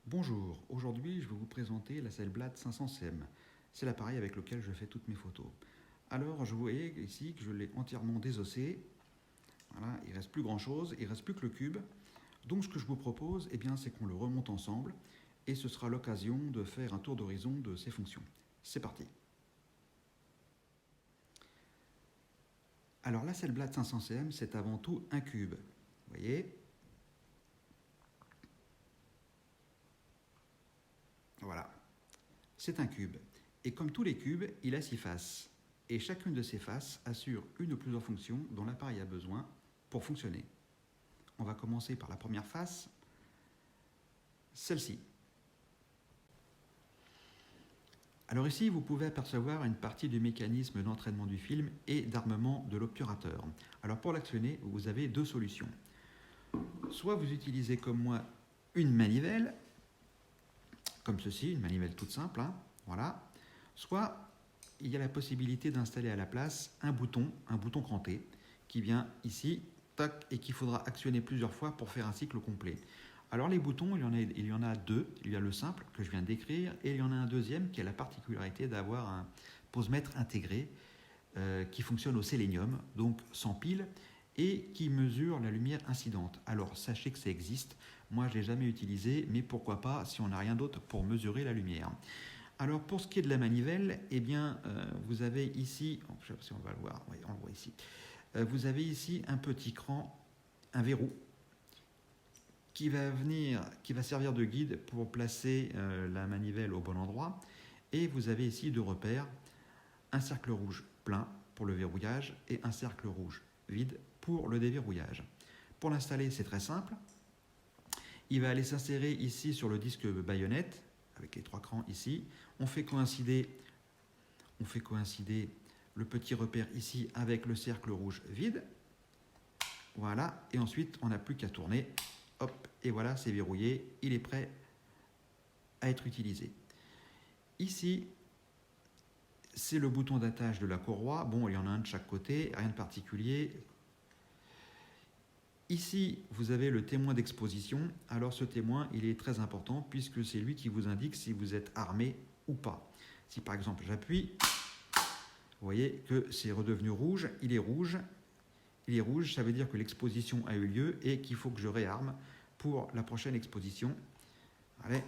Bonjour, aujourd'hui je vais vous présenter la Hasselblad 500cm. C'est l'appareil avec lequel je fais toutes mes photos. Alors je voyais ici que je l'ai entièrement désossé. Voilà, il ne reste plus grand chose, il ne reste plus que le cube. Donc ce que je vous propose, c'est qu'on le remonte ensemble et ce sera l'occasion de faire un tour d'horizon de ses fonctions. C'est parti. Alors la Hasselblad 500cm, c'est avant tout un cube. Vous voyez ? Voilà. C'est un cube. Et comme tous les cubes, il a 6 faces. Et chacune de ces faces assure une ou plusieurs fonctions dont l'appareil a besoin pour fonctionner. On va commencer par la première face, celle-ci. Alors ici, vous pouvez apercevoir une partie du mécanisme d'entraînement du film et d'armement de l'obturateur. Alors pour l'actionner, vous avez deux solutions. Soit vous utilisez comme moi une manivelle, comme ceci, une manivelle toute simple, voilà. Soit il y a la possibilité d'installer à la place un bouton cranté, qui vient ici, tac, et qu'il faudra actionner plusieurs fois pour faire un cycle complet. Alors les boutons, il y en a deux. Il y a le simple que je viens de décrire, et il y en a un deuxième qui a la particularité d'avoir un posemètre intégré qui fonctionne au sélénium, donc sans pile, et qui mesure la lumière incidente. Alors sachez que ça existe, moi je ne l'ai jamais utilisé, mais pourquoi pas si on n'a rien d'autre pour mesurer la lumière. Alors pour ce qui est de la manivelle, vous avez ici, je sais pas si on va le voir, oui, on le voit ici, vous avez ici un petit cran, un verrou, qui va servir de guide pour placer la manivelle au bon endroit. Et vous avez ici deux repères, un cercle rouge plein pour le verrouillage et un cercle rouge vide pour le déverrouillage. Pour l'installer, c'est très simple. Il va aller s'insérer ici sur le disque baïonnette, avec les trois crans ici. On fait coïncider le petit repère ici avec le cercle rouge vide. Voilà, et ensuite on n'a plus qu'à tourner. Hop, et voilà, c'est verrouillé, il est prêt à être utilisé. Ici, c'est le bouton d'attache de la courroie. Bon, il y en a un de chaque côté, rien de particulier. Ici, vous avez le témoin d'exposition. Alors ce témoin, il est très important puisque c'est lui qui vous indique si vous êtes armé ou pas. Si par exemple j'appuie, vous voyez que c'est redevenu rouge, il est rouge. Il est rouge, ça veut dire que l'exposition a eu lieu et qu'il faut que je réarme pour la prochaine exposition. Allez,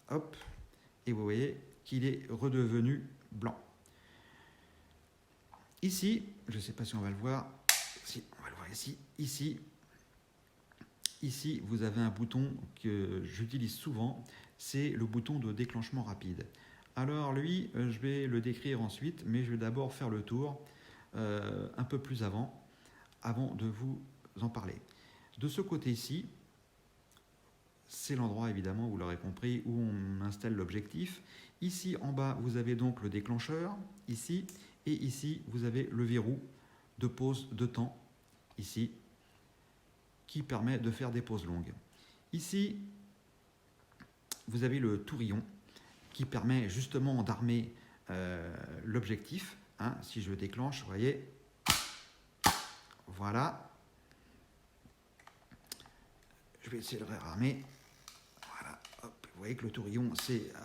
hop, et vous voyez qu'il est redevenu blanc. Ici, je ne sais pas si on va le voir, si, on va le voir ici, ici, vous avez un bouton que j'utilise souvent, c'est le bouton de déclenchement rapide. Alors lui, je vais le décrire ensuite, mais je vais d'abord faire le tour un peu plus avant de vous en parler. De ce côté-ci, c'est l'endroit évidemment, vous l'aurez compris, où on installe l'objectif. Ici en bas, vous avez donc le déclencheur, ici, et ici, vous avez le verrou de pause de temps, ici, qui permet de faire des pauses longues. Ici, vous avez le tourillon, qui permet justement d'armer l'objectif. Si je déclenche, vous voyez, voilà. Je vais essayer de réarmer. Voilà, hop, vous voyez que le tourillon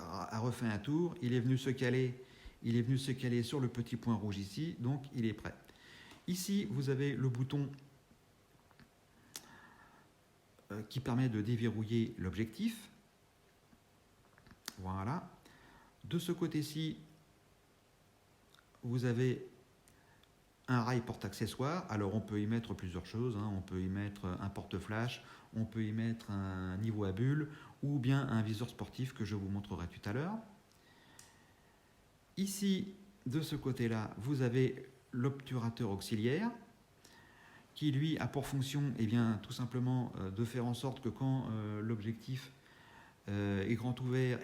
a refait un tour. Il est venu se caler sur le petit point rouge ici, donc il est prêt. Ici, vous avez le bouton qui permet de déverrouiller l'objectif. Voilà. De ce côté-ci, vous avez un rail porte-accessoires. Alors on peut y mettre plusieurs choses. On peut y mettre un porte-flash, on peut y mettre un niveau à bulles ou bien un viseur sportif que je vous montrerai tout à l'heure. Ici, de ce côté-là, vous avez l'obturateur auxiliaire qui lui a pour fonction tout simplement de faire en sorte que quand l'objectif est grand ouvert,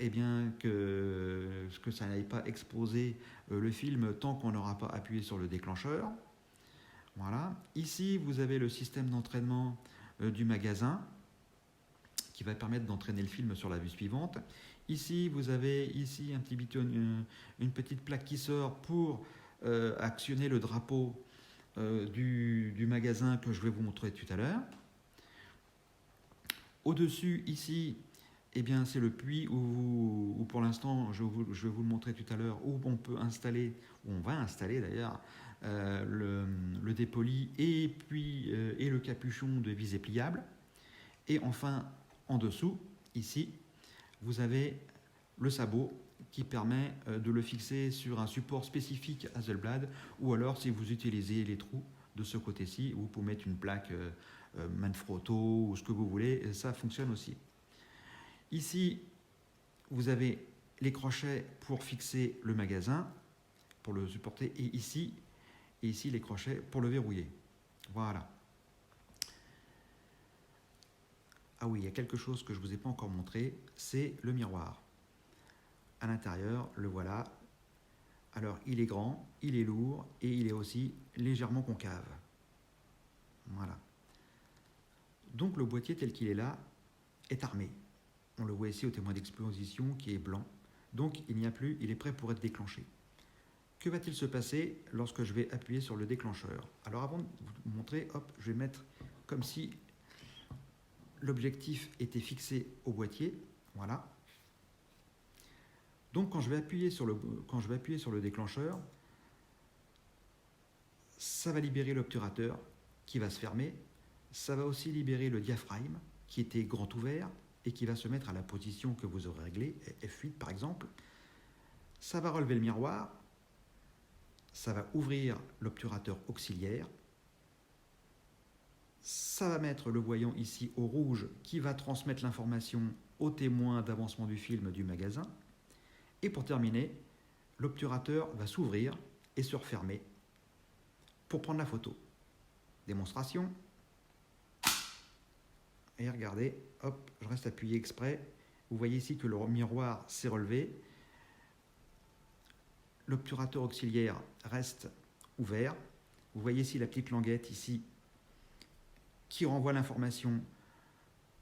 que ça n'aille pas exposer le film tant qu'on n'aura pas appuyé sur le déclencheur. Voilà. Ici, vous avez le système d'entraînement du magasin qui va permettre d'entraîner le film sur la vue suivante. Ici, vous avez ici une petite plaque qui sort pour actionner le drapeau du magasin que je vais vous montrer tout à l'heure. Au-dessus, ici, eh bien, c'est le puits où pour l'instant, je vais vous le montrer tout à l'heure, où on peut installer, où on va installer d'ailleurs, le dépoli et puis et le capuchon de visée pliable. Et enfin, en dessous, ici, vous avez le sabot qui permet de le fixer sur un support spécifique Hasselblad, ou alors si vous utilisez les trous de ce côté-ci, vous pouvez mettre une plaque Manfrotto ou ce que vous voulez, ça fonctionne aussi. Ici, vous avez les crochets pour fixer le magasin, pour le supporter, et ici les crochets pour le verrouiller. Voilà. Ah oui, il y a quelque chose que je ne vous ai pas encore montré, c'est le miroir. À l'intérieur, le voilà. Alors, il est grand, il est lourd et il est aussi légèrement concave. Voilà. Donc, le boîtier tel qu'il est là est armé. On le voit ici au témoin d'exposition qui est blanc. Donc, il n'y a plus, il est prêt pour être déclenché. Que va-t-il se passer lorsque je vais appuyer sur le déclencheur? Alors, avant de vous montrer, hop, je vais mettre comme si l'objectif était fixé au boîtier. Voilà. Donc, quand je vais appuyer sur le déclencheur, ça va libérer l'obturateur qui va se fermer. Ça va aussi libérer le diaphragme qui était grand ouvert et qui va se mettre à la position que vous aurez réglée, F8 par exemple. Ça va relever le miroir. Ça va ouvrir l'obturateur auxiliaire. Ça va mettre le voyant ici au rouge qui va transmettre l'information au témoin d'avancement du film du magasin. Et pour terminer, l'obturateur va s'ouvrir et se refermer pour prendre la photo. Démonstration. Et regardez, hop, je reste appuyé exprès. Vous voyez ici que le miroir s'est relevé. L'obturateur auxiliaire reste ouvert. Vous voyez ici la petite languette ici qui renvoie l'information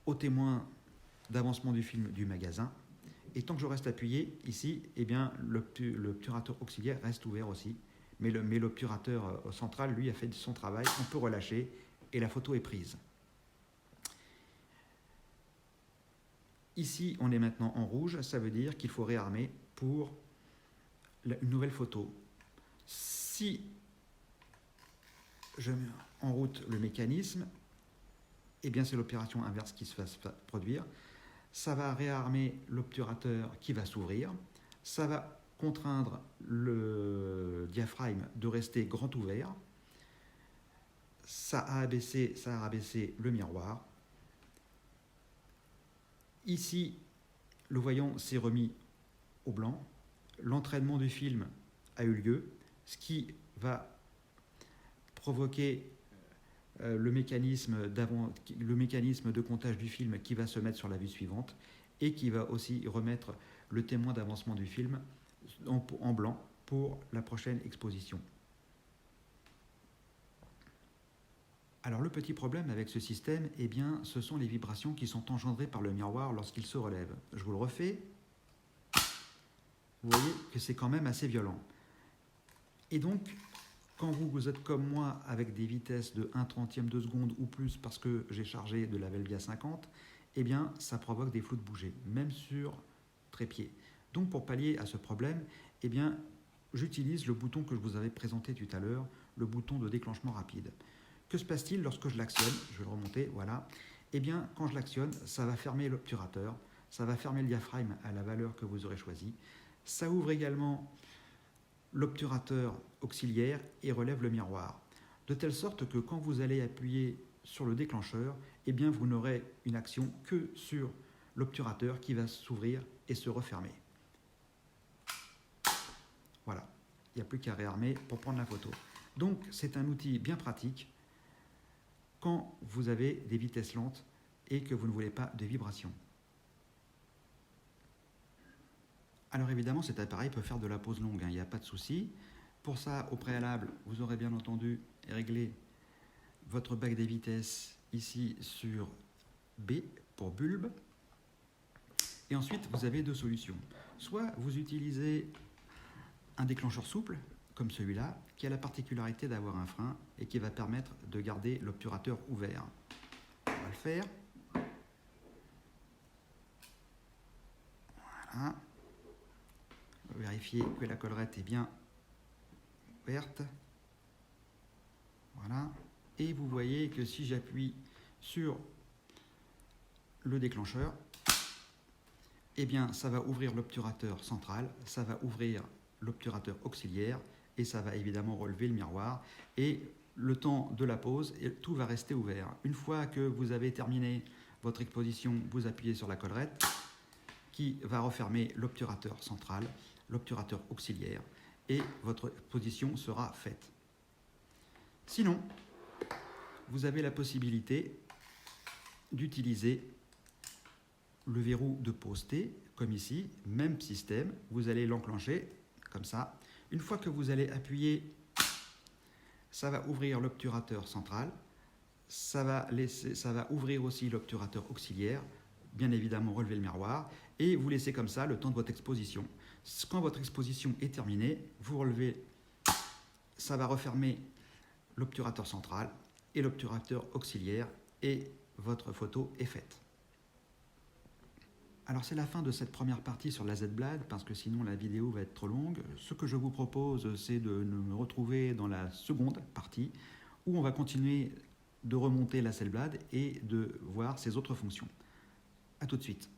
au témoin d'avancement du film du magasin. Et tant que je reste appuyé ici, eh bien, l'obturateur auxiliaire reste ouvert aussi. Mais l'obturateur central, lui, a fait son travail. On peut relâcher et la photo est prise. Ici, on est maintenant en rouge. Ça veut dire qu'il faut réarmer pour une nouvelle photo. Si je mets en route le mécanisme, eh bien, c'est l'opération inverse qui se va produire. Ça va réarmer l'obturateur qui va s'ouvrir. Ça va contraindre le diaphragme de rester grand ouvert. Ça a rabaissé le miroir. Ici, le voyant s'est remis au blanc. L'entraînement du film a eu lieu, ce qui va provoquer le mécanisme de comptage du film qui va se mettre sur la vue suivante et qui va aussi remettre le témoin d'avancement du film en blanc pour la prochaine exposition. Alors le petit problème avec ce système, eh bien, ce sont les vibrations qui sont engendrées par le miroir lorsqu'il se relève. Je vous le refais. Vous voyez que c'est quand même assez violent. Et donc, quand vous êtes comme moi avec des vitesses de 1/30 de seconde ou plus parce que j'ai chargé de la Velvia 50, eh bien, ça provoque des flous de bouger, même sur trépied. Donc, pour pallier à ce problème, eh bien, j'utilise le bouton que je vous avais présenté tout à l'heure, le bouton de déclenchement rapide. Que se passe-t-il lorsque je l'actionne? Je vais le remonter, voilà. Eh bien, quand je l'actionne, ça va fermer l'obturateur, ça va fermer le diaphragme à la valeur que vous aurez choisie. Ça ouvre également l'obturateur auxiliaire et relève le miroir. De telle sorte que quand vous allez appuyer sur le déclencheur, eh bien vous n'aurez une action que sur l'obturateur qui va s'ouvrir et se refermer. Voilà, il n'y a plus qu'à réarmer pour prendre la photo. Donc c'est un outil bien pratique quand vous avez des vitesses lentes et que vous ne voulez pas de vibrations. Alors évidemment, cet appareil peut faire de la pause longue, il n'y a pas de souci. Pour ça, au préalable, vous aurez bien entendu réglé votre bac des vitesses ici sur B pour bulbe. Et ensuite, vous avez deux solutions. Soit vous utilisez un déclencheur souple, comme celui-là, qui a la particularité d'avoir un frein et qui va permettre de garder l'obturateur ouvert. On va le faire. Voilà. Vérifier que la collerette est bien ouverte. Voilà. Et vous voyez que si j'appuie sur le déclencheur, eh bien, ça va ouvrir l'obturateur central, ça va ouvrir l'obturateur auxiliaire et ça va évidemment relever le miroir. Et le temps de la pause, tout va rester ouvert. Une fois que vous avez terminé votre exposition, vous appuyez sur la collerette qui va refermer l'obturateur central, l'obturateur auxiliaire et votre exposition sera faite. Sinon, vous avez la possibilité d'utiliser le verrou de pause T, comme ici, même système, vous allez l'enclencher comme ça. Une fois que vous allez appuyer, ça va ouvrir l'obturateur central, ça va ouvrir aussi l'obturateur auxiliaire, bien évidemment relever le miroir, et vous laissez comme ça le temps de votre exposition. Quand votre exposition est terminée, vous relevez, ça va refermer l'obturateur central et l'obturateur auxiliaire, et votre photo est faite. Alors c'est la fin de cette première partie sur la Z-Blade, parce que sinon la vidéo va être trop longue. Ce que je vous propose, c'est de me retrouver dans la seconde partie, où on va continuer de remonter la Z-Blade et de voir ses autres fonctions. A tout de suite.